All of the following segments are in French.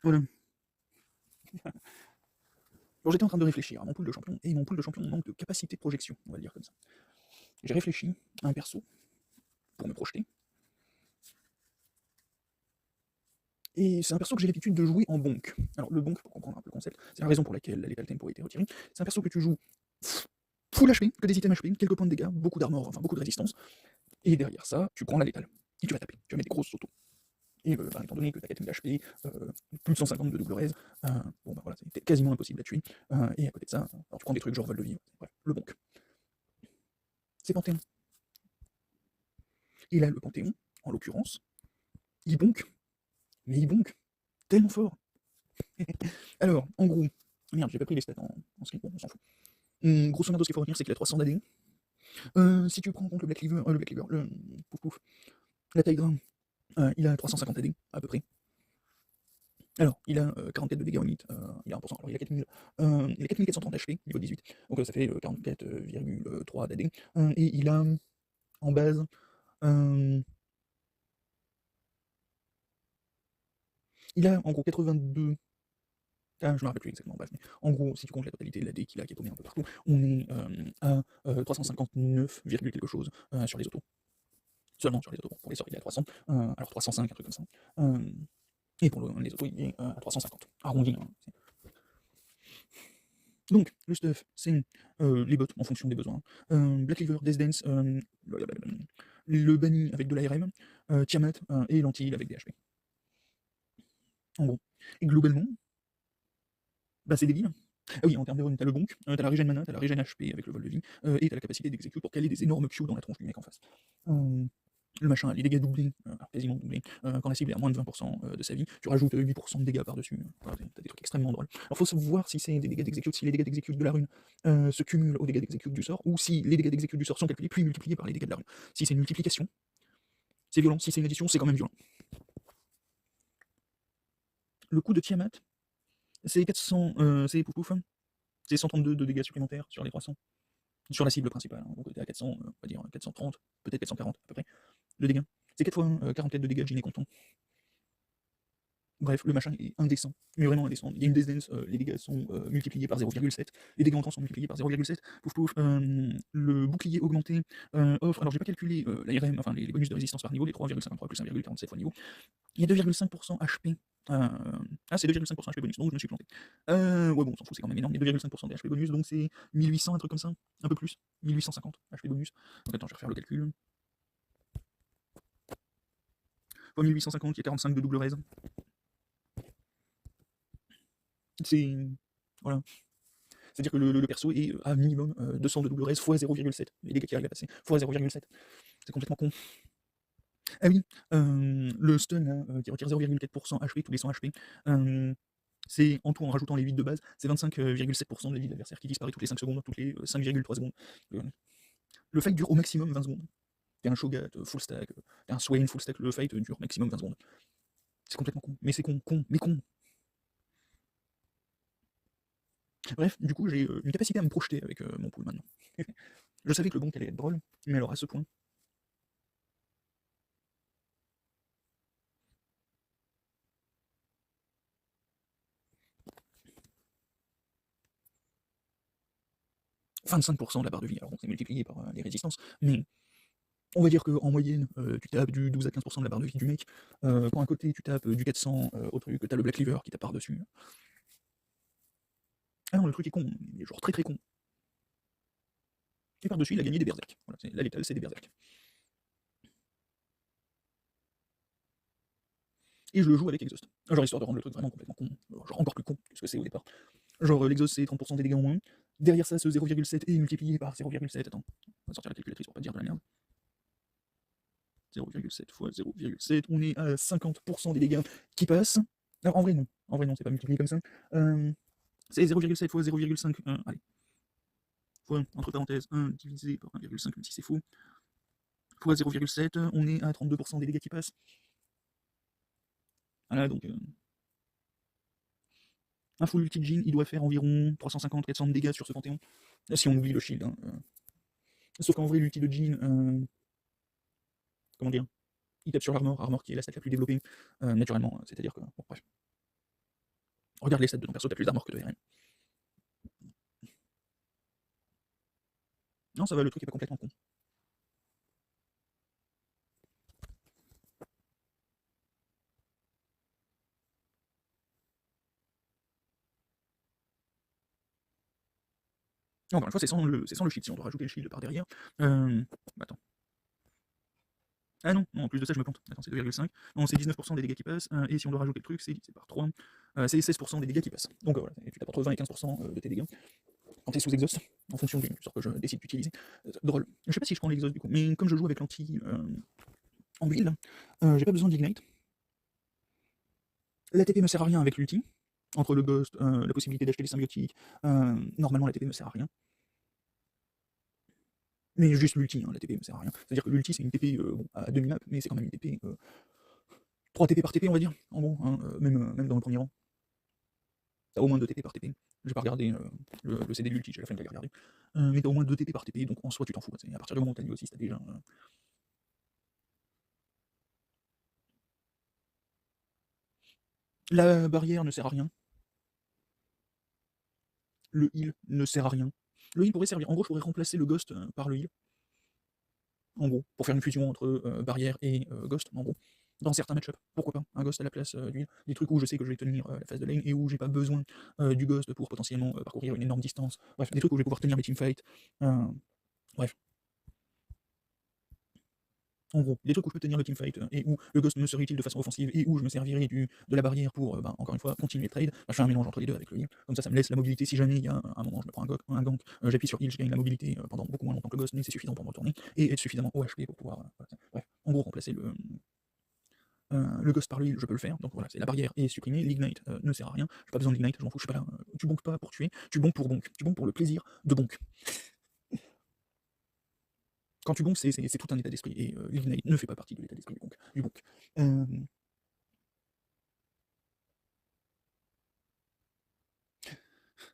Voilà. Alors j'étais en train de réfléchir à mon pool de champions, et mon pool de champions manque de capacité de projection, on va le dire comme ça. J'ai réfléchi à un perso pour me projeter, et c'est un perso que j'ai l'habitude de jouer en bonk. Alors le bonk, pour comprendre un peu le concept, c'est la raison pour laquelle la Lethal Tempo a été retirée. C'est un perso que tu joues full HP, que des items HP, quelques points de dégâts, beaucoup d'armor, enfin beaucoup de résistance, et derrière ça, tu prends la létale. Et tu vas taper, tu vas mettre des grosses autos. Et étant donné que tu as 4000 HP, plus de 150 de double raise, bon bah voilà, c'est quasiment impossible à tuer. Et à côté de ça, alors tu prends des trucs genre vol de vie, bref, le bonk. C'est Panthéon. Et là, le Panthéon, en l'occurrence, il bonk, mais il bonk tellement fort. Alors, en gros, merde, j'ai pas pris les stats en slip, bon, on s'en fout. Grosso modo, ce qu'il faut retenir, c'est qu'il a 300 d'AD. Si tu prends en compte le Black Cleaver, pouf pouf, la Tigra, il a 350 AD, à peu près. Alors, il a 44 de dégâts au limite, il a 1%, alors il a 4000, il a 4430 HP, niveau 18, donc ça fait 44,3 d'AD, et il a en base, il a en gros 82, ah, je me rappelle plus exactement, bref, mais en gros, si tu comptes la totalité de l'AD qu'il a, qui est paumé un peu partout, on est à 359, quelque chose sur les autos. Seulement sur les autos, pour les sorts il est à 300, alors 305, un truc comme ça. Et pour les autos, il est à 350, arrondi. Hein. Donc, le stuff, c'est les bots en fonction des besoins. Black Cleaver, Death Dance, le banni avec de l'ARM, Tiamat et l'anti avec des HP. En gros. Et globalement, bah c'est débile. Ah oui, en termes de run, t'as le bonk, t'as la régène mana, t'as la régène HP avec le vol de vie, et t'as la capacité d'exécute pour caler des énormes Q dans la tronche du mec en face. Le machin, les dégâts doublés, quasiment doublés, quand la cible est à moins de 20% de sa vie, tu rajoutes 8% de dégâts par-dessus. Voilà, t'as des trucs extrêmement drôles. Alors faut savoir si c'est des dégâts d'exécute, si les dégâts d'exécute de la rune se cumulent aux dégâts d'exécute du sort, ou si les dégâts d'exécute du sort sont calculés puis multipliés par les dégâts de la rune. Si c'est une multiplication, c'est violent, si c'est une addition, c'est quand même violent. Le coup de Tiamat, c'est 400, c'est pouf pouf, c'est 132 de dégâts supplémentaires sur les 300. Sur la cible principale, hein. Donc t'es à 400, on va dire 430, peut-être 440 à peu près, de dégâts. C'est 4 fois 44 de dégâts, Jean est content. Bref, le machin est indécent, mais vraiment indécent. Il y a une Death les dégâts sont multipliés par 0,7, les dégâts entrants sont multipliés par 0,7, pouf pouf, le bouclier augmenté offre, alors j'ai pas calculé l'ARM, enfin les bonus de résistance par niveau, les 3,53 plus 1,47 fois niveau, il y a 2,5% HP. C'est 2,5% HP bonus, donc je me suis planté. Ouais, bon, on s'en fout, c'est quand même énorme. Il y a 2,5% des HP bonus, donc c'est 1800, un truc comme ça, un peu plus, 1850 HP bonus. Donc attends, je vais refaire le calcul. Fois 1850, il y a 45 de double raise. C'est. Voilà. C'est-à-dire que le perso est à minimum 200 de double raise fois 0,7. Les dégâts qui arrivent à passer fois 0,7. C'est complètement con. Ah oui, le stun là, qui retire 0,4% HP tous les 100 HP. C'est en tout, en rajoutant les 8 de base, c'est 25,7% de la vie de l'adversaire qui disparaît toutes les 5 secondes, toutes les 5,3 secondes. Le fight dure au maximum 20 secondes. T'es un Shogat full stack, t'es un Swain full stack, le fight dure maximum 20 secondes. C'est complètement con. Mais c'est con, mais con. Bref, du coup, j'ai une capacité à me projeter avec mon pool maintenant. Je savais que le bon allait être drôle, mais alors à ce point. « 25% de la barre de vie, alors bon, c'est multiplié par les résistances, mais on va dire qu'en moyenne, tu tapes du 12 à 15% de la barre de vie du mec, quand à côté tu tapes du 400 au truc, t'as le Black Cleaver qui tape par-dessus. Ah non, le truc est con, il est genre très très con. Et par-dessus, il a gagné des berserk. Voilà, la létale, c'est des berserk. Et je le joue avec Exhaust. Genre histoire de rendre le truc vraiment complètement con, genre encore plus con que ce que c'est au départ. Genre l'exhaust c'est 30% des dégâts en moins, derrière ça ce 0,7 est multiplié par 0,7, attends, on va sortir la calculatrice pour pas dire de la merde. 0,7 fois 0,7, on est à 50% des dégâts qui passent. Alors en vrai non, c'est pas multiplié comme ça. C'est 0,7 fois 0,5, allez, fois, entre parenthèses, 1 divisé par 1,5, même si c'est faux, fois 0,7, on est à 32% des dégâts qui passent. Voilà, donc un full ulti de Jhin, il doit faire environ 350-400 de dégâts sur ce Panthéon, si on oublie le shield. Hein. Sauf qu'en vrai, l'ulti de Jhin, comment dire, il tape sur l'armor qui est la stat la plus développée, naturellement, c'est-à-dire que, bon, bref. Regarde les stats de ton perso, t'as plus d'armor que de RM. Non, ça va, le truc est pas complètement con. Non, encore une fois, c'est sans le shield, si on doit rajouter le shield par derrière. Attends. Ah non, non, en plus de ça, je me plante. Attends, c'est 2,5. Non, c'est 19% des dégâts qui passent, et si on doit rajouter le truc, c'est divisé par 3. C'est 16% des dégâts qui passent. Donc voilà, tu tapes entre 20 et 15% de tes dégâts quand t'es sous exhaust, en fonction du sort que je décide d'utiliser. Drôle. Je sais pas si je prends l'exhaust du coup, mais comme je joue avec l'anti en build, j'ai pas besoin d'ignite. La TP me sert à rien avec l'ulti. Entre le ghost, la possibilité d'acheter des symbiotiques, normalement la TP me sert à rien. Mais juste l'ulti, hein, la TP me sert à rien. C'est-à-dire que l'ulti c'est une TP bon, à demi-map, mais c'est quand même une TP 3 TP par TP on va dire, en gros, hein, même dans le premier rang. T'as au moins 2 TP par TP. J'ai pas regardé le CD de l'ulti, j'ai la flemme de le regarder. Mais t'as au moins 2 TP par TP, donc en soi tu t'en fous. À partir du moment où t'as niveau 6, t'as déjà. La barrière ne sert à rien. Le heal ne sert à rien. Le heal pourrait servir. En gros, je pourrais remplacer le ghost par le heal. En gros, pour faire une fusion entre barrière et ghost, en gros. Dans certains match-up, pourquoi pas, un ghost à la place du heal. Des trucs où je sais que je vais tenir la phase de lane et où j'ai pas besoin du ghost pour potentiellement parcourir une énorme distance. Bref, des trucs où je vais pouvoir tenir mes teamfights. Bref. En gros, des trucs où je peux tenir le teamfight et où le ghost me serait utile de façon offensive et où je me servirais de la barrière pour, encore une fois, continuer le trade. Je fais un mélange entre les deux avec le heal. Comme ça me laisse la mobilité. Si jamais il y a un moment, je me prends un gank, j'appuie sur heal, je gagne la mobilité pendant beaucoup moins longtemps que le ghost, mais c'est suffisant pour me retourner et être suffisamment OHP pour pouvoir. Bref, en gros, remplacer le ghost par le heal, je peux le faire. Donc voilà, c'est la barrière est supprimée. L'ignite ne sert à rien. J'ai pas besoin d'ignite, je m'en fous, je suis pas là. Tu bonques pas pour tuer, tu bonques pour bonk. Tu bonques pour le plaisir de bonk. Quand tu bonks, c'est tout un état d'esprit, et l'ignite ne fait pas partie de l'état d'esprit du bonk.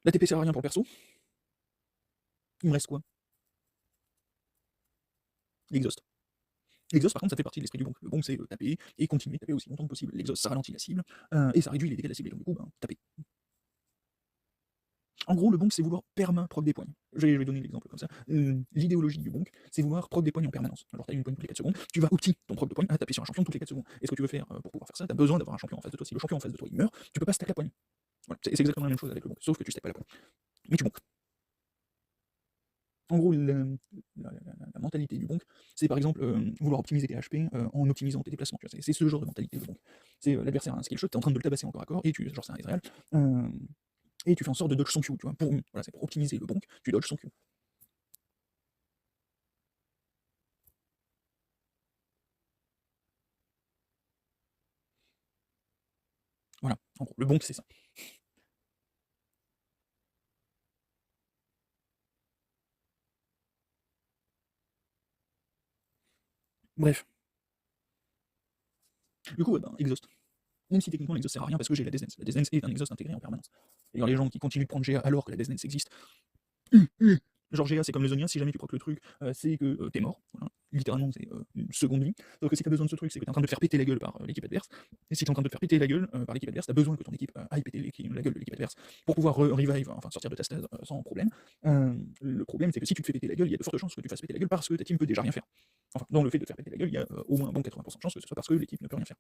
La TP sert à rien pour le perso. Il me reste quoi? L'exhaust. L'exhaust, par contre, ça fait partie de l'esprit du bonk. Le bonk, c'est taper et continuer de taper aussi longtemps que possible. L'exhaust, ça ralentit la cible et ça réduit les dégâts de la cible. Et donc, du coup, taper. En gros, le bonk, c'est vouloir perma-proc des points. Je vais donner l'exemple comme ça. L'idéologie du bonk, c'est vouloir proc des points en permanence. Alors, tu as une poigne toutes les 4 secondes, tu vas opti ton proc de poing à taper sur un champion toutes les 4 secondes. Et ce que tu veux faire pour pouvoir faire ça, tu as besoin d'avoir un champion en face de toi. Si le champion en face de toi il meurt, tu peux pas stack la poigne. Voilà. C'est exactement la même chose avec le bonk, sauf que tu stack pas la poigne. Mais tu bonk. En gros, la mentalité du bonk, c'est par exemple vouloir optimiser tes HP en optimisant tes déplacements. C'est ce genre de mentalité du bonk. C'est l'adversaire a un skill shot, tu es en train de le tabasser encore à corps, et genre c'est un Israël, et tu fais en sorte de dodge son Q, tu vois. Voilà, c'est pour optimiser le bonk, tu dodge son Q. Voilà, en gros, le bonk c'est ça. Bref. Du coup, exhaust. Même si techniquement l'exhaust sert à rien parce que j'ai la Death Dance. La Death Dance est un exhaust intégré en permanence. D'ailleurs, les gens qui continuent de prendre GA alors que la Death Dance existe, genre GA c'est comme les onions, si jamais tu crois que le truc c'est que t'es mort, voilà. Littéralement c'est une seconde vie. Donc si t'as besoin de ce truc, c'est que t'es en train de te faire péter la gueule par l'équipe adverse. Et si t'es en train de te faire péter la gueule par l'équipe adverse, t'as besoin que ton équipe aille péter la gueule de l'équipe adverse pour pouvoir revive, enfin sortir de ta stase sans problème. Le problème c'est que si tu te fais péter la gueule, il y a de fortes chances que tu fasses péter la gueule parce que ta team peut déjà rien faire. Enfin, dans le fait de faire péter la gueule, il y a au moins bon 80% de chances que ce soit parce que l'équipe ne peut rien faire.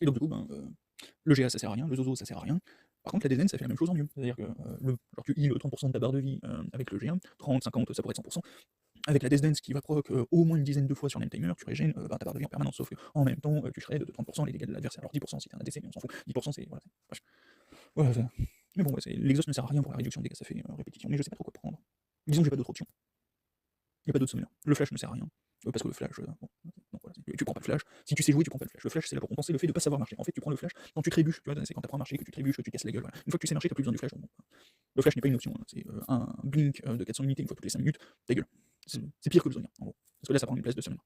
Et donc du coup, le GA ça sert à rien, le Zozo ça sert à rien. Par contre la DZN ça fait la même chose en mieux. C'est-à-dire que genre tu heal 30% de ta barre de vie avec le GA, 30, 50, ça pourrait être 100%. Avec la Death Dance qui va proc au moins une dizaine de fois sur Timer, tu régènes ta barre de vie en permanence, sauf qu'en même temps tu shred de 30% les dégâts de l'adversaire. Alors 10% si t'as un ADC, mais on s'en fout. 10% c'est. Voilà, voilà, mais bon, l'exhaust ne sert à rien pour la réduction des dégâts, ça fait répétition, mais je sais pas trop quoi prendre. Disons que j'ai pas d'autre option. Il n'y a pas d'autre summoner. Le flash ne sert à rien. Parce que le flash, bon, donc voilà, tu prends pas le flash. Si tu sais jouer, tu prends pas le flash. Le flash, c'est là pour compenser le fait de pas savoir marcher. En fait, tu prends le flash quand tu trébuches. Tu vois, c'est quand tu apprends à marcher que tu trébuches, tu casses la gueule. Voilà. Une fois que tu sais marcher, tu n'as plus besoin du flash. Donc, le flash n'est pas une option. Hein. C'est un blink de 400 unités une fois toutes les 5 minutes. Ta gueule. C'est pire que le zonia, en gros. Parce que là, ça prend une place de summoner.